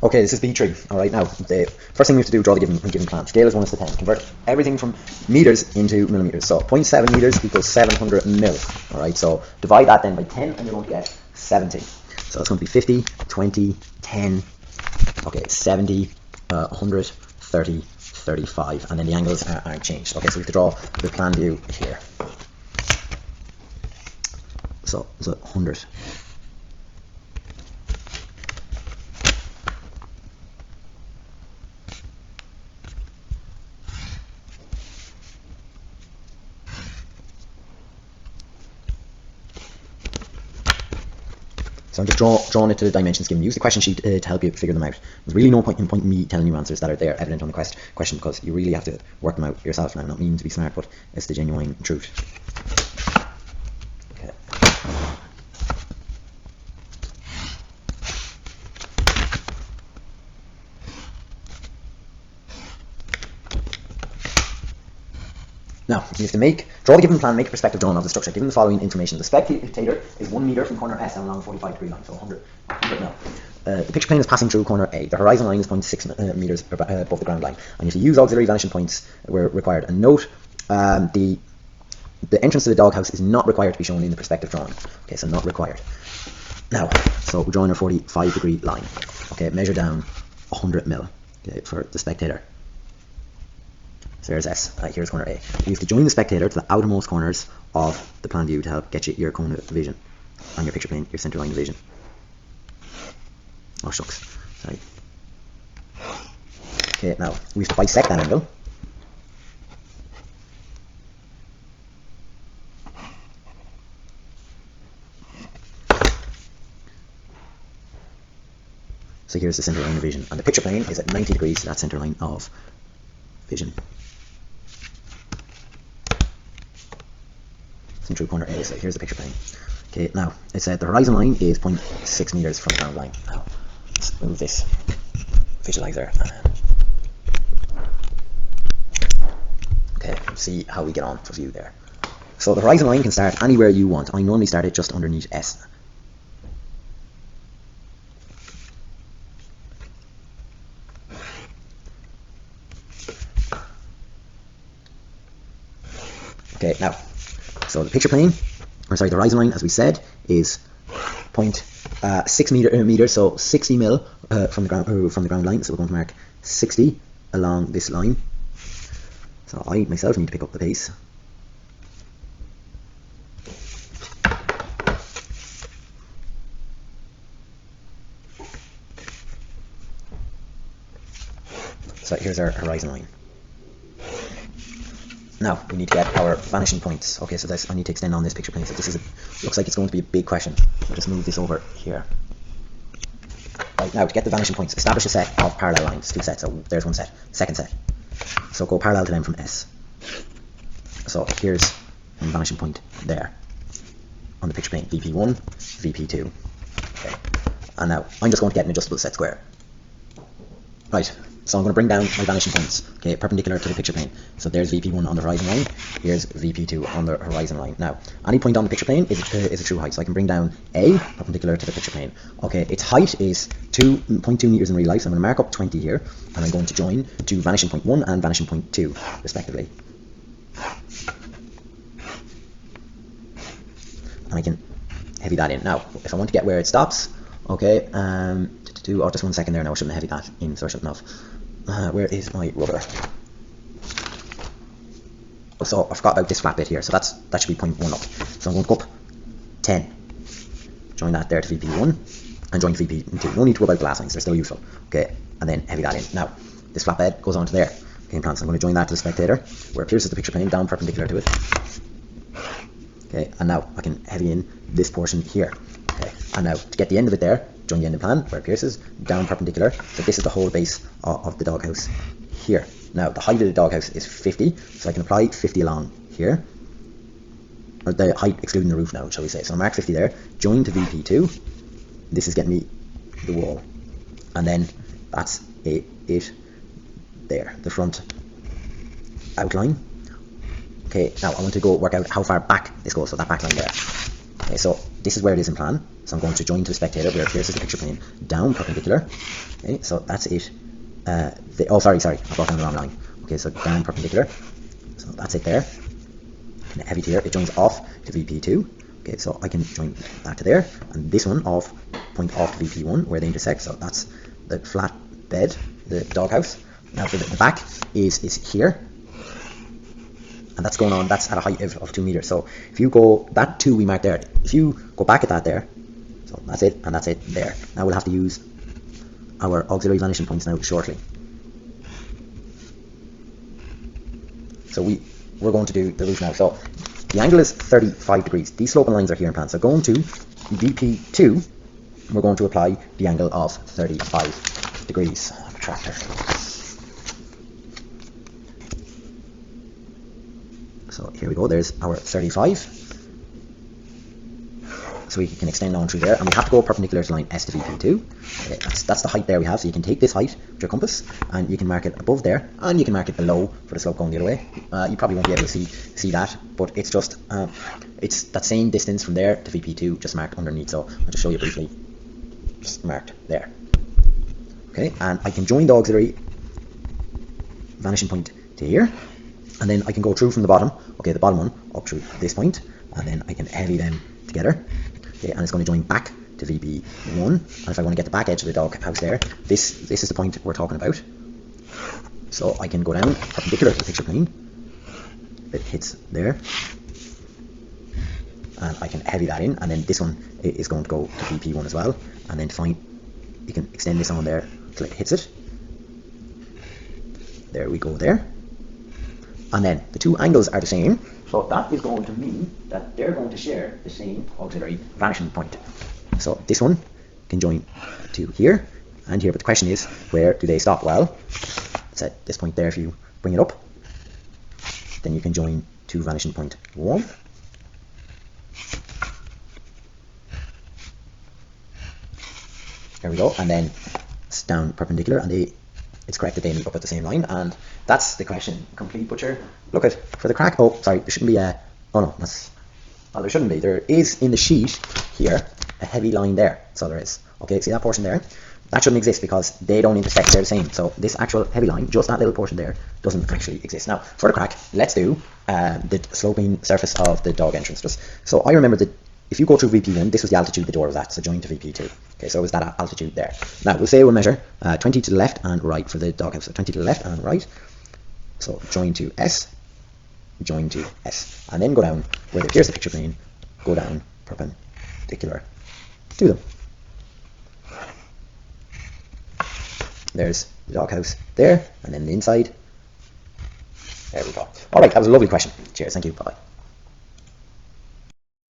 Okay, this is B3. All right, now the first thing we have to do, draw the given plan. Scale is 1 to 10. Convert everything from meters into millimeters. So 0.7 meters equals 700 mil. All right, so divide that then by 10 and you're going to get 70. So it's going to be 50, 20, 10, okay, 70, 100, 30, 35, and then the angles aren't changed. Okay, so we have to draw the plan view here. So it's 100. So I'm just drawing it to the dimensions given. Use the question sheet to help you figure them out. There's really no point in me telling you answers that are there evident on the question, because you really have to work them out yourself. Now, I'm not meaning to be smart, but it's the genuine truth. Okay. Now, you have to draw the given plan, make a perspective drawing of the structure. Given the following information, the spectator is 1 meter from corner S along 45-degree line, so 100 now. The picture plane is passing through corner A. The horizon line is 0.6 meters above the ground line. And you have to use auxiliary vanishing points where required. And note, the entrance to the doghouse is not required to be shown in the perspective drawing. Okay, so not required. Now, so we're drawing a 45-degree line. Okay, measure down 100 mil. Okay, for the spectator. So there's S. Here's corner A. You have to join the spectator to the outermost corners of the plan view to help get you your cone of vision on your picture plane, your center line of vision. Oh shucks. Sorry. Okay, now we have to bisect that angle. So here's the center line of vision, and the picture plane is at 90 degrees to that center line of vision. Through corner A, so here's the picture plane. Okay, now it said the horizon line is 0.6 meters from the ground line. Now let's move this visualizer. Okay, see how we get on for view there. So the horizon line can start anywhere you want. I normally start it just underneath S. Okay, now, so the picture plane, the horizon line, as we said, is 0.6 meters, so 60 mil from the ground line. So we're going to mark 60 along this line. So I myself need to pick up the pace. So here's our horizon line. Now we need to get our vanishing points. Okay, so I need to extend on this picture plane. So this looks like it's going to be a big question. I'll just move this over here. Right, now to get the vanishing points, establish a set of parallel lines. 2 sets. So there's 1 set. Second set. So go parallel to them from S. So here's a vanishing point there on the picture plane. VP1, VP2. Okay. And now I'm just going to get an adjustable set square. Right. So I'm going to bring down my vanishing points, okay, perpendicular to the picture plane. So there's VP1 on the horizon line, here's VP2 on the horizon line. Now, any point on the picture plane is a true height, so I can bring down A perpendicular to the picture plane. Okay, its height is 2.2 meters in real life, so I'm going to mark up 20 here, and I'm going to join to vanishing point 1 and vanishing point 2, respectively. And I can heavy that in. Now, if I want to get where it stops, okay, oh, just 1 second there now, I shouldn't have heavy that in, so I shouldn't have. Where is my rubber? So I forgot about this flat bit here, so that should be 0.1 up. So I'm going to go up 10. Join that there to VP1 and join VP2. No need to go about glass lines, they're still useful. Okay, and then heavy that in. Now, this flat bed goes on to there. Okay, plan. So I'm going to join that to the spectator, where it pierces the picture plane down perpendicular to it. Okay, and now I can heavy in this portion here. Okay, and now to get the end of it there, join the end of plan where it pierces down perpendicular. So this is the whole base of the doghouse here. Now the height of the doghouse is 50, so I can apply 50 along here, or the height excluding the roof now, shall we say. So I'll mark 50 there, join to VP2. This is getting me the wall, and then that's it there, the front outline. Okay, now I want to go work out how far back this goes, so that back line there. Okay, so this is where it is in plan. So I'm going to join to the spectator where here's the picture plane down perpendicular. Okay, so that's it. Oh, sorry, I brought down the wrong line. Okay, so down perpendicular. So that's it there. And heavy here, it joins off to VP2. Okay, so I can join that to there, and this one point off to VP1 where they intersect. So that's the flat bed, the doghouse. Now the back is here, and that's going on. That's at a height of 2 meters. So if you go that 2 we marked there, if you go back at that there, so that's it, and that's it there. Now we'll have to use our auxiliary vanishing points now shortly. So we're going to do the roof now. So the angle is 35 degrees. These sloping lines are here in plan. So going to VP2, we're going to apply the angle of 35 degrees. Protractor. So here we go. There's our 35. So we can extend on through there, and we have to go perpendicular to line S to VP2. That's the height there we have. So you can take this height with your compass, and you can mark it above there, and you can mark it below for the slope going the other way. You probably won't be able to see that, but it's just it's that same distance from there to VP2, just marked underneath. So I'll just show you briefly, just marked there. Okay, and I can join the auxiliary vanishing point to here, and then I can go through from the bottom. Okay, the bottom one up through this point, and then I can heavy them together. Okay, and it's going to join back to VP1, and if I want to get the back edge of the doghouse there, this is the point we're talking about. So I can go down perpendicular to the picture plane. It hits there, and I can heavy that in, and then this one is going to go to VP1 as well, and then you can extend this on there till it hits it. There we go there, and then the two angles are the same. So that is going to mean that they're going to share the same auxiliary vanishing point. So this one can join to here and here, but the question is, where do they stop? Well, it's at this point there. If you bring it up, then you can join to vanishing point 1. There we go, and then it's down perpendicular, and it's correct that they meet up at the same line, and that's the question complete. Butcher, look at for the crack. Oh, sorry, there shouldn't be a. Oh no, there shouldn't be. There is in the sheet here a heavy line there. So there is. Okay, see that portion there? That shouldn't exist because they don't intersect. They're the same. So this actual heavy line, just that little portion there, doesn't actually exist. Now for the crack, let's do the sloping surface of the dog entrance. Just so I remember that. If you go through VP1, this was the altitude the door was at, so join to VP2. Okay, so it was that altitude there. Now, we'll say we'll measure 20 to the left and right for the doghouse. So 20 to the left and right. So join to S, join to S. And then go down, where here's the picture plane, go down perpendicular to them. There's the doghouse there, and then the inside. There we go. All right, that was a lovely question. Cheers, thank you, bye-bye.